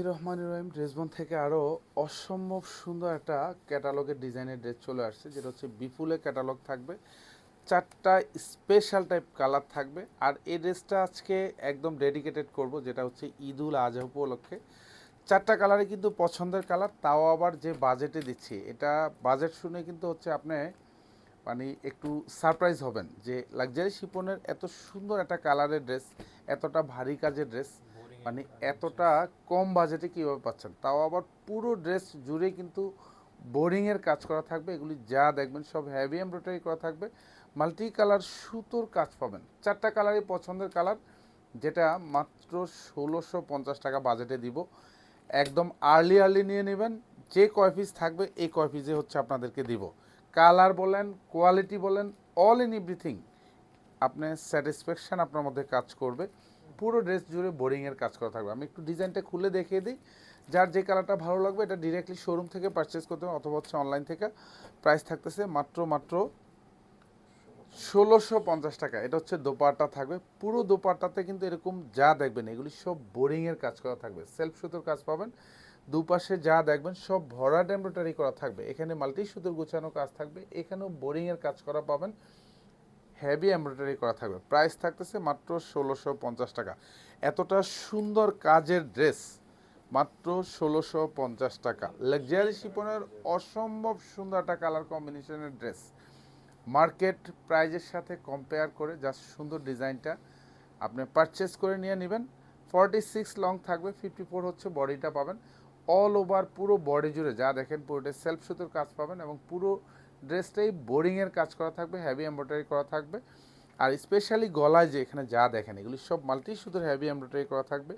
রহমানির রহিম ড্রেসবন থেকে আরও অসম্ভব সুন্দর একটা ক্যাটালগের ডিজাইনের ড্রেস চলে আসছে, যেটা হচ্ছে বিপুলের ক্যাটালগ থাকবে। চারটা স্পেশাল টাইপ কালার থাকবে। আর এই ড্রেসটা আজকে একদম ডেডিকেটেড করব, যেটা হচ্ছে ঈদুল আজহা উপলক্ষে। চারটা কালারই কিন্তু পছন্দের কালার, তাও আবার যে বাজেটে দিচ্ছি, এটা বাজেট শুনে কিন্তু হচ্ছে আপনি মানে একটু সারপ্রাইজ হবেন যে লাক্সারি শিপনের এত সুন্দর একটা কালারের ড্রেস, এতটা ভারী কাজের ড্রেস, মানে এতটা কম বাজেটে কীভাবে পাচ্ছেন, তাও আবার পুরো ড্রেস জুড়ে কিন্তু বোরিংয়ের কাজ করা থাকবে। এগুলি যা দেখবেন সব হেভি এমব্রয়ডারি করা থাকবে। মাল্টি কালার সুতোর কাজ পাবেন। চারটা কালারই পছন্দের কালার, যেটা মাত্র ১৬৫০ টাকা বাজেটে দিব। একদম আর্লি আর্লি নিয়ে নেবেন। যে কয় পিস থাকবে এই কয় পিসে হচ্ছে আপনাদেরকে দিব। কালার বলেন, কোয়ালিটি বলেন, অল ইন এভরিথিং আপনার স্যাটিসফ্যাকশান আপনার মধ্যে কাজ করবে। পুরো ড্রেস জুড়ে বোরিংয়ের কাজ করা থাকবে। আমি একটু ডিজাইনটা খুলে দেখিয়ে দিই। যার যে কালারটা ভালো লাগবে এটা ডিরেক্টলি শোরুম থেকে পারচেস করতে হবে, অথবা হচ্ছে অনলাইন থেকে। প্রাইস থাকতেছে মাত্র ১৬৫০ টাকা। এটা হচ্ছে দোপাট্টা থাকবে। পুরো দোপাট্টাতে কিন্তু এরকম যা দেখবেন এগুলি সব বোরিংয়ের কাজ করা থাকবে। সেলফ সুতোর কাজ পাবেন। দুপাশে যা দেখবেন সব ভরাট এমব্রয়ডারি করা থাকবে। এখানে মাল্টি সুতোর গোছানো কাজ থাকবে। এখানেও বোরিংয়ের কাজ করা পাবেন, হেভি এমব্রয়ডারি করা থাকবে। প্রাইস থাকতেছে মাত্র ১৬৫০ টাকা। এতটা সুন্দর কাজের ড্রেস মাত্র ১৬৫০ টাকা। লাক্সারি শিপনের অসম্ভব সুন্দর একটা কালার কম্বিনেশনের ড্রেস। মার্কেট প্রাইজের সাথে কম্পেয়ার করে জাস্ট সুন্দর ডিজাইনটা আপনি পারচেস করে নিয়ে নেবেন। 46 লং থাকবে, 54 হচ্ছে বডিটা পাবেন। অল ওভার পুরো বডি জুড়ে যা দেখেন পুরোটাই সেলফ সুতোর কাজ পাবেন, এবং পুরো ড্রেসটাই বোরিংয়ের কাজ করা থাকবে, হেভি এমব্রয়ডারি করা থাকবে। আর স্পেশালি গলায় যে এখানে যা দেখেন এগুলি সব মাল্টি সুতোর হেভি এমব্রয়ডারি করা থাকবে।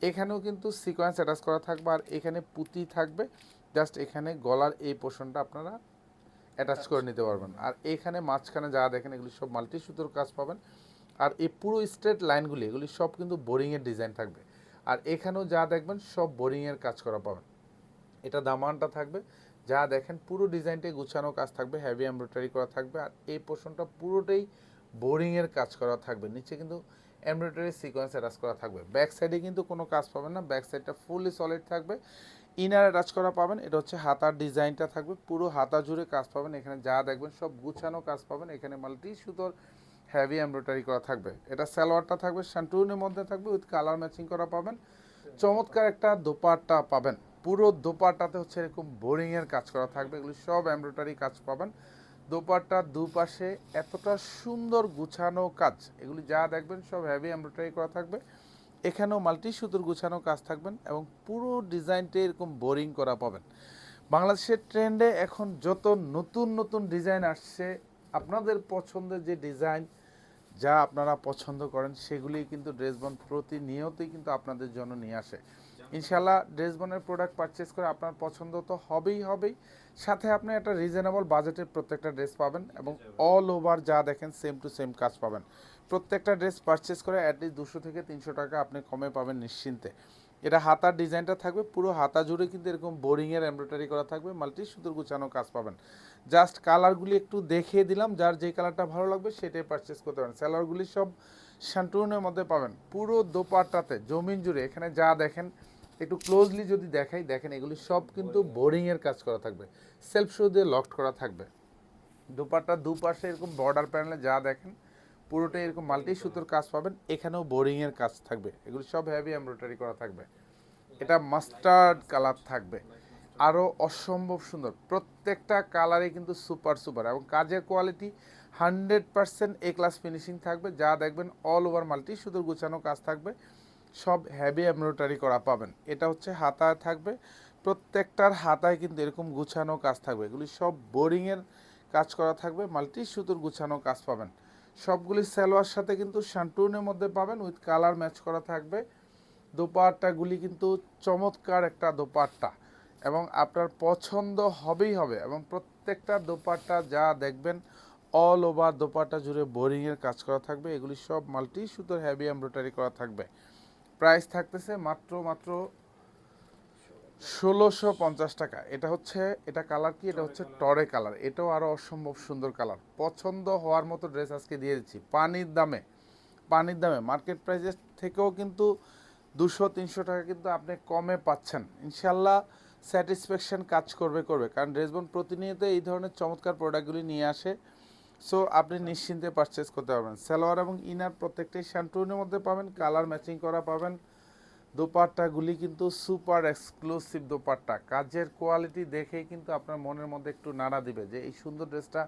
এখানেও কিন্তু সিকোয়েন্স অ্যাটাচ করা থাকবে, আর এখানে পুঁতি থাকবে। জাস্ট এখানে গলার এই পোর্শনটা আপনারা অ্যাটাচ করে নিতে পারবেন। আর এখানে মাঝখানে যা দেখেন এগুলি সব মাল্টি সুতোর কাজ পাবেন। আর এই পুরো স্ট্রেট লাইনগুলি এগুলি সব কিন্তু বোরিংয়ের ডিজাইন থাকবে। আর এখানেও যা দেখবেন সব বোরিংয়ের কাজ করা পাবেন। এটা দামানটা থাকবে, যা দেখেন পুরো ডিজাইনটাই গুছানো কাজ থাকবে, হেভি এমব্রয়ডারি করা থাকবে। আর এই পোর্শনটা পুরোটাই বোরিংয়ের কাজ করা থাকবে। নিচে কিন্তু এমব্রয়ডারি সিকোয়েন্স অ্যাটাচ করা থাকবে। ব্যাক সাইডে কিন্তু কোনো কাজ পাবেন না, ব্যাক সাইডটা ফুললি সলিড থাকবে। ইনার অ্যাটাচ করা পাবেন। এটা হচ্ছে হাতার ডিজাইনটা থাকবে, পুরো হাতা জুড়ে কাজ পাবেন। এখানে যা দেখবেন সব গুছানো কাজ পাবেন। এখানে মাল্টি সুতোর হেভি এমব্রয়ডারি করা থাকবে। এটা সালোয়ারটা থাকবে শান্টুনের মধ্যে থাকবে, উইথ কালার ম্যাচিং করা পাবেন। চমৎকার একটা দোপাট্টা পাবেন। পুরো দোপাট্টাতে হচ্ছে এরকম বোরিংয়ের কাজ করা থাকবে, এগুলি সব এমব্রয়ডারি কাজ পাবেন। দোপাট্টার দুপাশে এতটা সুন্দর গুছানো কাজ, এগুলি যা দেখবেন সব হেভি এমব্রয়ডারি করা থাকবে। এখানেও মাল্টি সুতোর গুছানো কাজ থাকবেন, এবং পুরো ডিজাইনটা এরকম বোরিং করা পাবেন। বাংলাদেশের ট্রেন্ডে এখন যত নতুন নতুন ডিজাইন আসছে, আপনাদের পছন্দের যে ডিজাইন যা আপনারা পছন্দ করেন সেগুলি কিন্তু ড্রেসবন প্রতিনিয়তই কিন্তু আপনাদের জন্য নিয়ে আসে। ইনশাল্লাহ ড্রেসবনের প্রোডাক্ট পারচেস করে আপনার পছন্দ তো হবেই, সাথে আপনি একটা রিজনেবল বাজেটের প্রত্যেকটা ড্রেস পাবেন, এবং অল ওভার যা দেখেন সেম টু সেম কাজ পাবেন। প্রত্যেকটা ড্রেস পারচেস করে অ্যাটলিস্ট 200 থেকে 300 টাকা আপনি কমে পাবেন নিশ্চিন্তে। এটা হাতার ডিজাইনটা থাকবে, পুরো হাতা জুড়ে কিন্তু এরকম বোরিংয়ের এমব্রয়ডারি করা থাকবে, মাল্টি সুতোর গুছানো কাজ পাবেন। জাস্ট কালারগুলি একটু দেখিয়ে দিলাম, যার যে কালারটা ভালো লাগবে সেটাই পারচেস করতে পারেন। স্যালোয়ারগুলি সব শান্টুনের মধ্যে পাবেন। পুরো দোপাট্টাতে জমিন জুড়ে এখানে যা দেখেন একটু ক্লোজলি যদি দেখাই, দেখেন এগুলি সব কিন্তু বোরিংয়ের কাজ করা থাকবে, সেলফ শো দিয়ে লকড করা থাকবে। দোপাট্টার দুপাশে এরকম বর্ডার প্যানেলে যা দেখেন পুরোটাই এরকম মাল্টি সুতোর কাজ পাবেন। এখানেও বোরিংয়ের কাজ থাকবে, এগুলি সব হেভি এমব্রয়ডারি করা থাকবে। এটা মাস্টার্ড কালার থাকবে, আরও অসম্ভব সুন্দর। প্রত্যেকটা কালারই কিন্তু সুপার সুপার, এবং কাজের কোয়ালিটি 100% এ ক্লাস ফিনিশিং থাকবে। যা দেখবেন অল ওভার মাল্টি সুতোর গুছানো কাজ থাকবে, সব হেভি এমব্রয়ডারি করা পাবেন। এটা হচ্ছে হাতায় থাকবে, প্রত্যেকটার হাতায় কিন্তু এরকম গুছানো কাজ থাকবে, এগুলি সব বোরিংয়ের কাজ করা থাকবে, মাল্টি সুতোর গুছানো কাজ পাবেন। সবগুলি সালোয়ার সাথে কিন্তু শান্টুনের মধ্যে পাবেন, উইথ কালার ম্যাচ করা থাকবে। দোপাট্টাগুলি কিন্তু চমৎকার একটা দোপাট্টা, এবং আপনার পছন্দ হবেই হবে। এবং প্রত্যেকটা দোপাট্টা যা দেখবেন অল ওভার দোপাট্টা জুড়ে বোরিংয়ের কাজ করা থাকবে, এগুলি সব মাল্টি সুতোর হেভি এমব্রয়ডারি করা থাকবে। প্রাইস থাকতেছে মাত্র ১৬৫০ টাকা। এটা কালার কি, এটা হচ্ছে টরে কালার। এটাও আরও অসম্ভব সুন্দর কালার। পছন্দ হওয়ার মতো ড্রেস আজকে দিয়ে দিচ্ছি পানির দামে। মার্কেট প্রাইসের থেকেও কিন্তু 200-300 টাকা কিন্তু আপনি কমে পাচ্ছেন। ইনশাল্লাহ স্যাটিসফ্যাকশন কাজ করবে কারণ ড্রেসবন প্রতিনিয়ত এই ধরনের চমৎকার প্রোডাক্টগুলি নিয়ে আসে। সো আপনি নিশ্চিন্তে পারচেস করতে পারবেন। সালোয়ার এবং ইনার প্রত্যেকটাই শ্যান্টুনের মধ্যে পাবেন, কালার ম্যাচিং করা পাবেন। দোপাট্টাগুলি কিন্তু সুপার এক্সক্লুসিভ দোপাট্টা, কাজের কোয়ালিটি দেখেই কিন্তু আপনার মনের মধ্যে একটু নাড়া দিবে যে এই সুন্দর ড্রেসটা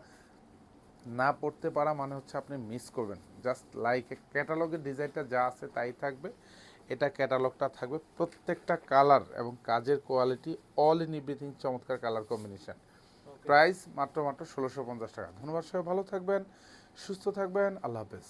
না পড়তে পারা মানে হচ্ছে আপনি মিস করবেন। জাস্ট লাইক ক্যাটালগের ডিজাইনটা যা আছে তাই থাকবে, এটা ক্যাটালগটা থাকবে। প্রত্যেকটা কালার এবং কাজের কোয়ালিটি অল ইন এভরিথিং চমৎকার কালার কম্বিনেশন। প্রাইস মাত্র 1650 টাকা। ধন্যবাদ, সবাই ভালো থাকবেন, সুস্থ থাকবেন, আল্লাহ হাফেজ।